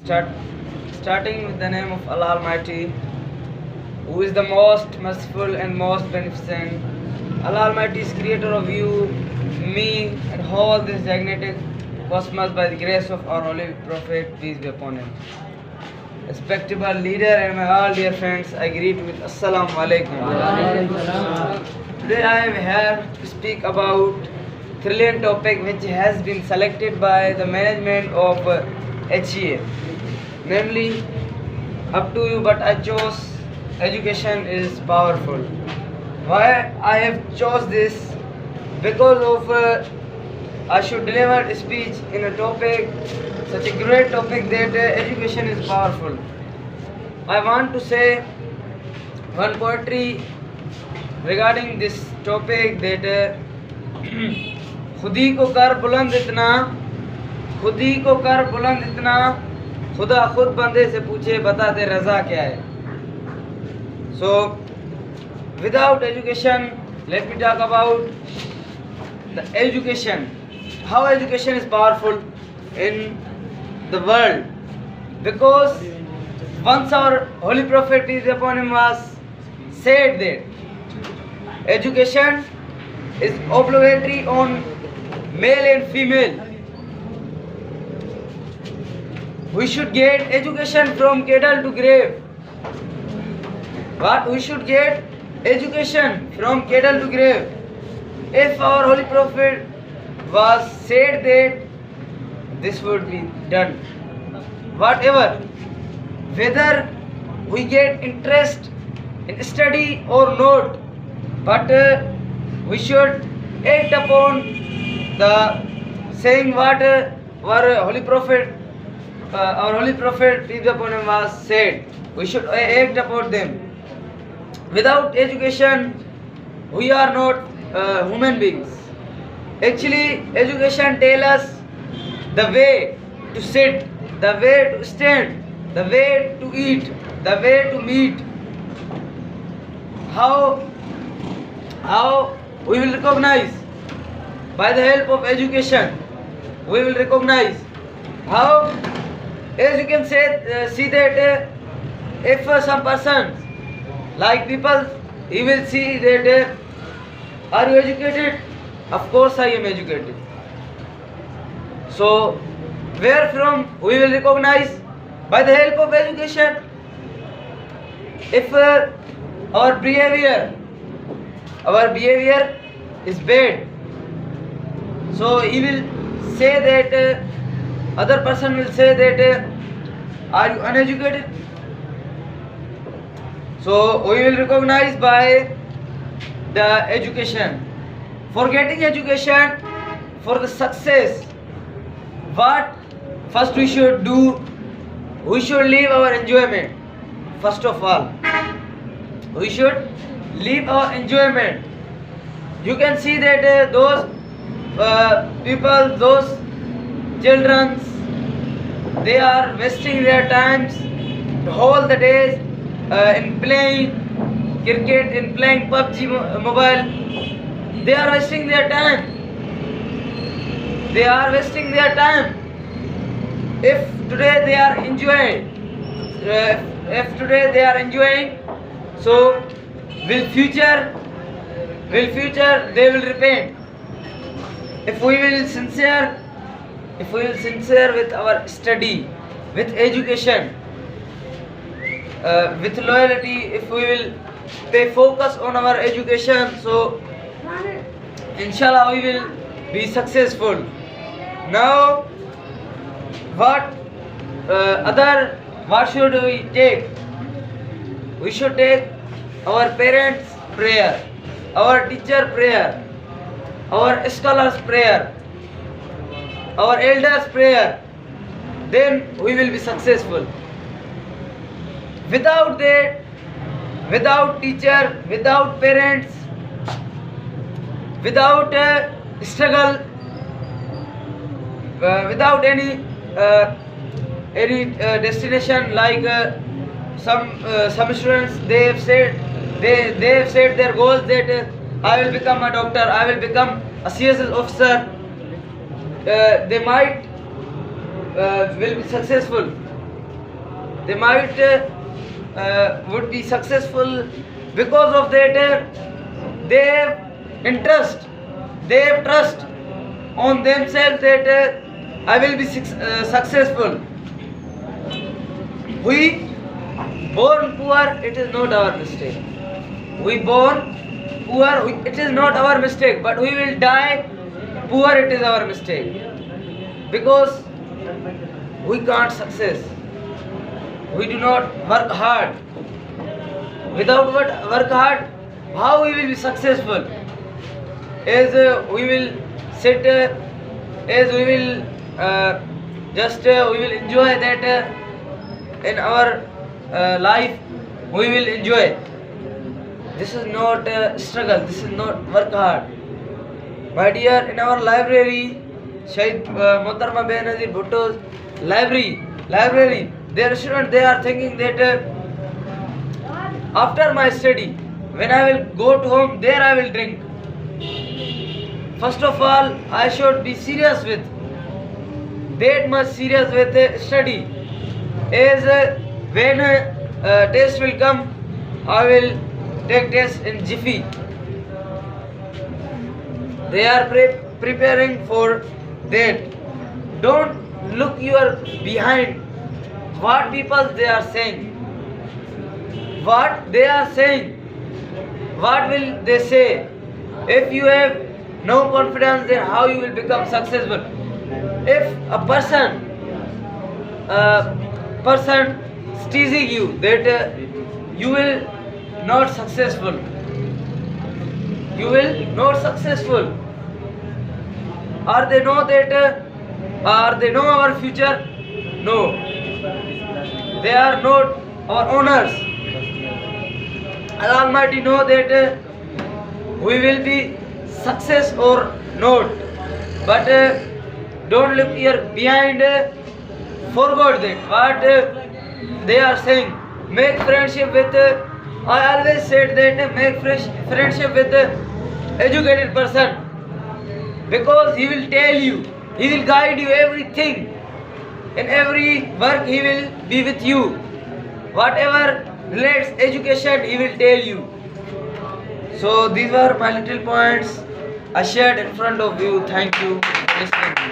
Start, Starting with the name of Allah Almighty, who is the most merciful and most beneficent. Allah Almighty is creator of you, me, and all this gigantic cosmos by the grace of our holy Prophet, peace be upon him. Respectable leader and my all dear friends, I greet you with Assalamu Alaikum. Today I am here to speak about thrilling topic which has been selected by the management of HEA. Namely, up to you, but I chose education is powerful. Why I have chose this? Because of I should deliver a speech in a topic, such a great topic that education is powerful. I want to say one poetry regarding this topic that खुद ही को कर बुलंद इतना, खुद ही को कर बुलंद इतना, खुदा खुद बंदे से पूछे बता दे रजा क्या है. So without education, let me talk about the education, how education is powerful in the world. Because once our holy prophet peace be upon him was said that education is obligatory on male and female. We should get education from cradle to grave. What? We should get education from cradle to grave. If our holy prophet was said that this would be done. Whatever, whether we get interest in study or not, but we should act upon the saying what our holy prophet peace be upon him was said. We should act upon them. Without education, we are not human beings. Actually, education tells us the way to sit, the way to stand, the way to eat, the way to meet. How we will recognize by the help of education. We will recognize how, as you can say, see that if some person like people, he will see that are you educated? Of course I am educated. So where from we will recognize by the help of education. If our behavior is bad, so he will say that other person will say that are you uneducated? So we will recognize by the education. For getting education, for the success, what first we should do? We should leave our enjoyment. First of all, we should leave our enjoyment. You can see that those people, those children, they are wasting their times all the days in playing cricket, in playing PUBG mobile. They are wasting their time. They are wasting their time. If today they are enjoying, so will future they will repent. If we will sincere with our study, with education, with loyalty, if we will pay focus on our education, so inshallah we will be successful. Now what should we take? We should take our parents' prayer, our teacher prayer, our scholars prayer, our elders prayer. Then we will be successful. Without that, without teacher, without parents, without struggle, without any destination, like some students, they have said their goals that I will become a doctor, I will become a CSS officer. They might will be successful. they might would be successful because of that they have interest, they have trust on themselves that I will be successful. We born poor, it is not our mistake. We born poor, it is not our mistake, but we will die poor, it is our mistake. Because we can't success. We do not work hard. Without work hard, how we will be successful? As we will sit, as we will we will enjoy that in our life, we will enjoy. This is not struggle, this is not work hard. My dear, in our library, Shahid Mohtarma Benazir Bhutto's library, their students, they are thinking that after my study, when I will go to home, there I will drink. First of all, I should be serious with, that much serious with study. As when test will come, I will take test in jiffy. They are preparing for that. Don't look your behind. What people they are saying? What they are saying? What will they say? If you have no confidence, then how you will become successful? If a person teasing you that you will not successful, you will not successful. Are they know that? Are they know our future? No. They are not our owners. Allah Almighty know that we will be success or not. But don't look here behind. Forget that what they are saying. Make friendship with. I always said that make friendship with educated person, because he will tell you, he will guide you everything. In every work he will be with you. Whatever relates education, he will tell you. So these were my little points I shared in front of you. Thank you for listening.